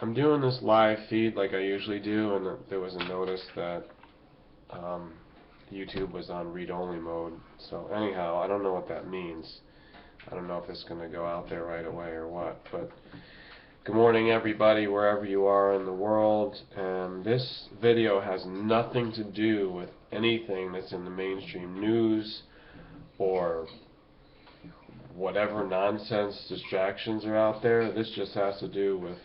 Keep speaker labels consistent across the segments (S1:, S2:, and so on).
S1: I'm doing this live feed like I usually do, and there was a notice that YouTube was on read-only mode. So anyhow, I don't know what that means. I don't know if it's going to go out there right away or what. But good morning, everybody, wherever you are in the world. And this video has nothing to do with anything that's in the mainstream news or whatever nonsense distractions are out there. This just has to do with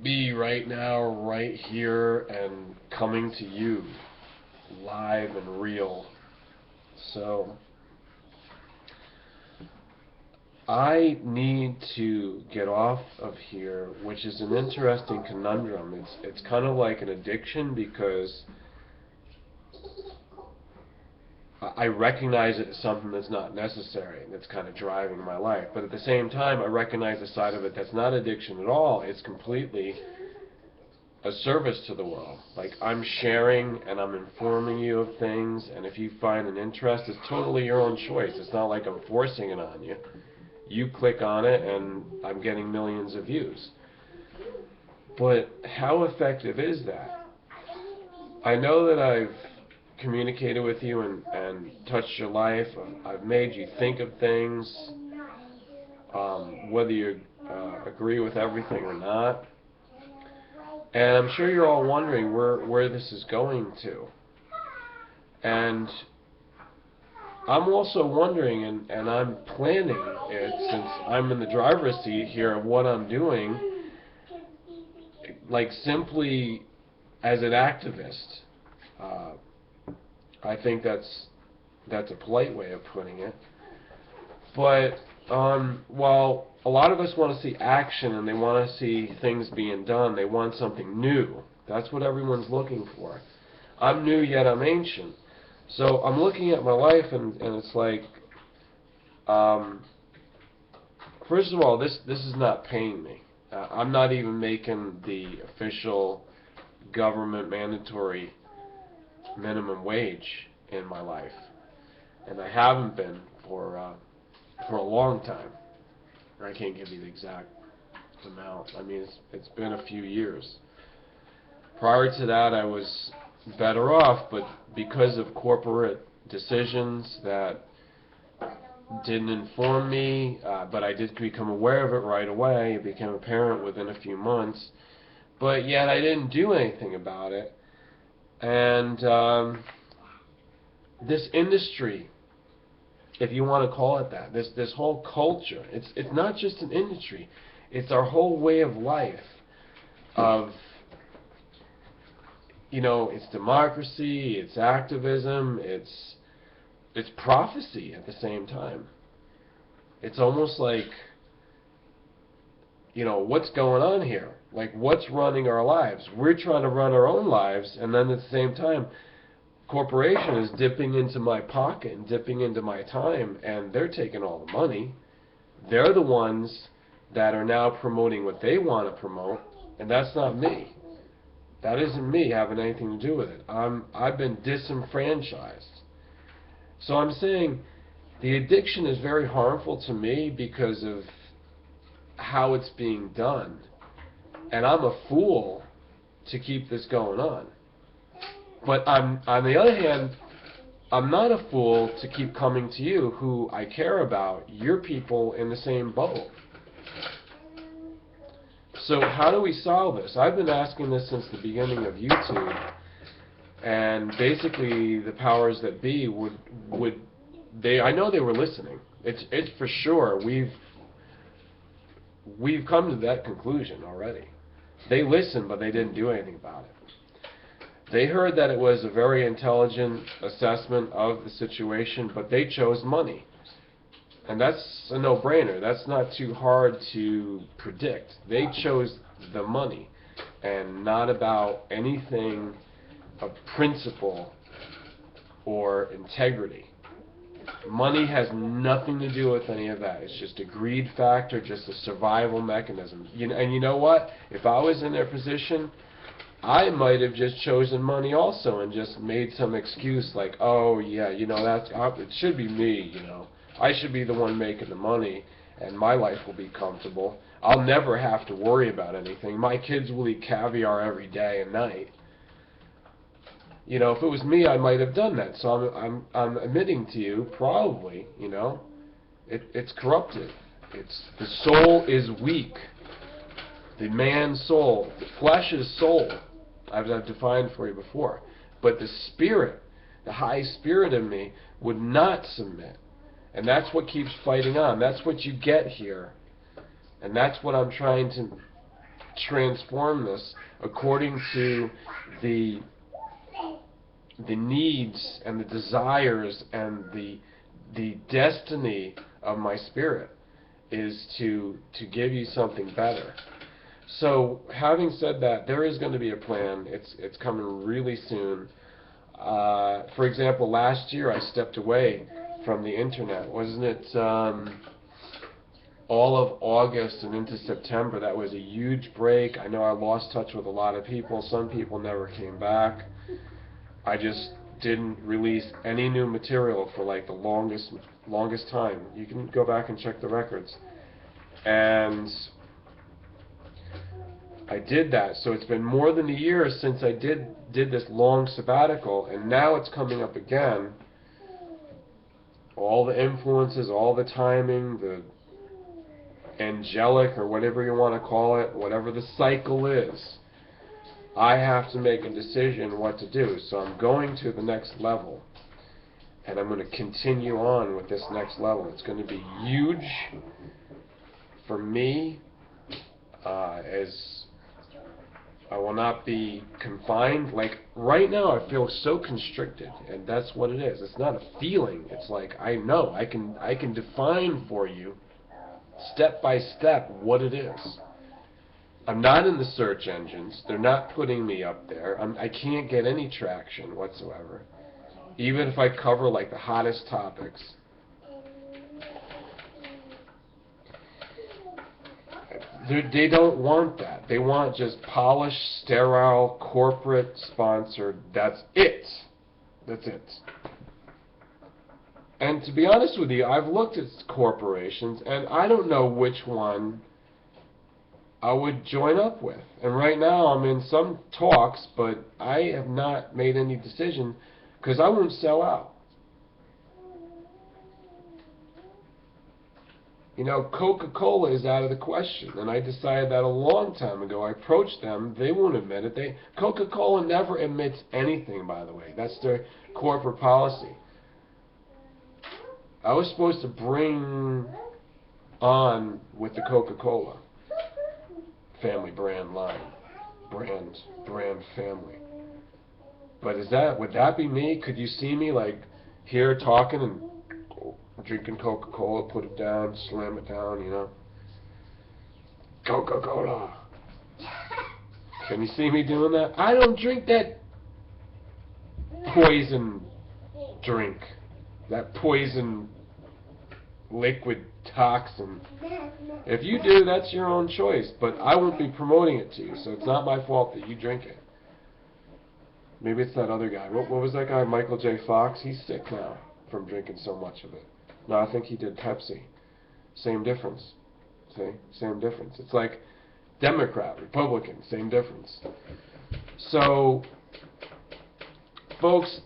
S1: me right now, right here, and coming to you live and real. So I need to get off of here, which is an interesting conundrum. It's kind of like an addiction, because I recognize it as something that's not necessary, that's kind of driving my life. But at the same time, I recognize the side of it that's not addiction at all. It's completely a service to the world. Like, I'm sharing and I'm informing you of things, and if you find an interest, it's totally your own choice. It's not like I'm forcing it on you. You click on it and I'm getting millions of views. But how effective is that? I know that I've communicated with you and touched your life. I've made you think of things, whether you agree with everything or not. And I'm sure you're all wondering where this is going to. And I'm also wondering, and I'm planning it, since I'm in the driver's seat here of what I'm doing, like simply as an activist. I think that's a polite way of putting it. But while a lot of us want to see action and they want to see things being done, they want something new. That's what everyone's looking for. I'm new, yet I'm ancient. So I'm looking at my life, and it's like, first of all, this is not paying me. I'm not even making the official government mandatory minimum wage in my life, and I haven't been for a long time. I can't give you the exact amount. I mean, it's been a few years. Prior to that, I was better off, but because of corporate decisions that didn't inform me, but I did become aware of it right away. It became apparent within a few months, but yet I didn't do anything about it. And this industry, if you want to call it that, this whole culture, it's not just an industry, it's our whole way of life, of, you know, it's democracy, it's activism, it's prophecy at the same time. It's almost like, you know, what's going on here? Like, what's running our lives? We're trying to run our own lives, and then at the same time, corporation is dipping into my pocket and dipping into my time, and they're taking all the money. They're the ones that are now promoting what they want to promote, and that's not me. That isn't me having anything to do with it. I've been disenfranchised. So I'm saying the addiction is very harmful to me because of how it's being done. And I'm a fool to keep this going on. But on the other hand, I'm not a fool to keep coming to you, who I care about. You're people in the same boat. So how do we solve this? I've been asking this since the beginning of YouTube, and basically the powers that be I know they were listening. It's for sure. We've come to that conclusion already. They listened, but they didn't do anything about it. They heard that it was a very intelligent assessment of the situation, but they chose money. And that's a no-brainer. That's not too hard to predict. They chose the money, and not about anything of principle or integrity. Money has nothing to do with any of that. It's just a greed factor, just a survival mechanism. And you know what? If I was in their position, I might have just chosen money also and just made some excuse like, oh yeah, you know, it should be me, you know. I should be the one making the money, and my life will be comfortable. I'll never have to worry about anything. My kids will eat caviar every day and night. You know, if it was me, I might have done that. So I'm admitting to you, probably, you know, it's corrupted. The soul is weak. The man's soul, the flesh is soul, I've defined for you before. But the spirit, the high spirit in me, would not submit. And that's what keeps fighting on. That's what you get here. And that's what I'm trying to transform this according to the needs and the desires and the destiny of my spirit, is to give you something better. So having said that, there is going to be a plan. It's coming really soon. For example, last year I stepped away from the internet. Wasn't it all of August and into September? That was a huge break. I know I lost touch with a lot of people. Some people never came back. I just didn't release any new material for like the longest time. You can go back and check the records. And I did that. So it's been more than a year since I did this long sabbatical, and now it's coming up again. All the influences, all the timing, the angelic, or whatever you want to call it, whatever the cycle is, I have to make a decision what to do. So I'm going to the next level, and I'm going to continue on with this next level. It's going to be huge for me, as I will not be confined. Like right now I feel so constricted, and that's what it is. It's not a feeling. It's like I know I can define for you step by step what it is. I'm not in the search engines. They're not putting me up there. I can't get any traction whatsoever, even if I cover like the hottest topics. They don't want that. They want just polished, sterile, corporate sponsored. That's it. That's it. And to be honest with you, I've looked at corporations, and I don't know which one I would join up with. And right now I'm in some talks, but I have not made any decision because I won't sell out. You know, Coca-Cola is out of the question, and I decided that a long time ago. I approached them. They won't admit it. Coca-Cola never admits anything, by the way. That's their corporate policy. I was supposed to bring on with the Coca-Cola family brand line, brand family. But would that be me? Could you see me like here talking and drinking Coca-Cola, put it down, slam it down, you know? Coca-Cola. Can you see me doing that? I don't drink that poison drink, that poison liquid toxin. If you do, that's your own choice, but I won't be promoting it to you, so it's not my fault that you drink it. Maybe it's that other guy. What was that guy, Michael J. Fox? He's sick now from drinking so much of it. No, I think he did Pepsi. Same difference. See? Same difference. It's like Democrat, Republican, same difference. So, folks,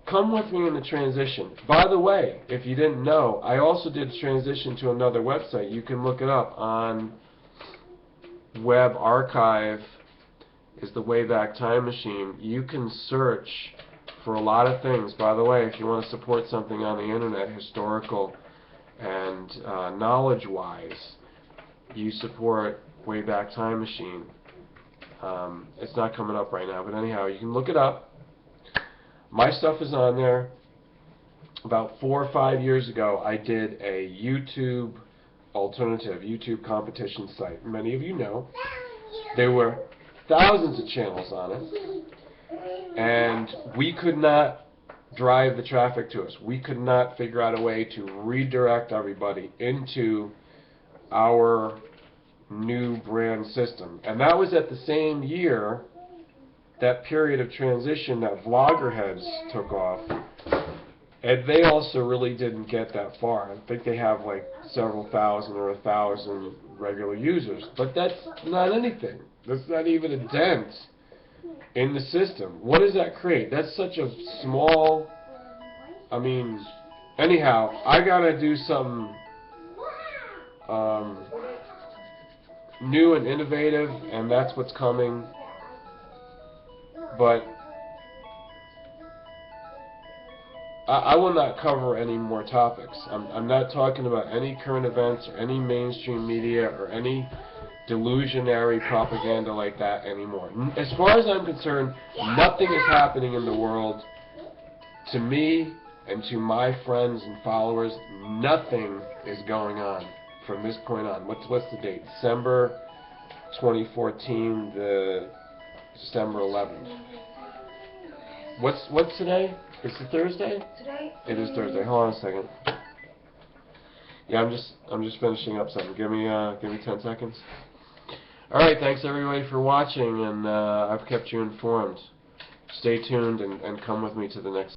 S1: come with me in the transition. By the way, if you didn't know, I also did transition to another website. You can look it up on Web Archive. Is the Wayback Time Machine. You can search for a lot of things. By the way, if you want to support something on the internet, historical and knowledge-wise, you support Wayback Time Machine. It's not coming up right now, but anyhow, you can look it up. My stuff is on there. About 4 or 5 years ago, I did a YouTube alternative, YouTube competition site. Many of you know. There were thousands of channels on it. And we could not drive the traffic to us. We could not figure out a way to redirect everybody into our new brand system. And that was at the same year, that period of transition, that Vloggerheads took off. And they also really didn't get that far. I think they have like several thousand or 1,000 regular users. But that's not anything. That's not even a dent in the system. What does that create? That's such a small... I mean, anyhow, I gotta do something new and innovative, and that's what's coming. But I will not cover any more topics. I'm not talking about any current events or any mainstream media or any delusionary propaganda like that anymore. As far as I'm concerned, nothing is happening in the world. To me and to my friends and followers, nothing is going on from this point on. What's the date? December 2014, the December 11th. What's today? Is it Thursday?
S2: Today?
S1: It is Thursday. Hold on a second. Yeah, I'm just finishing up something. Give me 10 seconds. All right, thanks everybody for watching, and I've kept you informed. Stay tuned and come with me to the next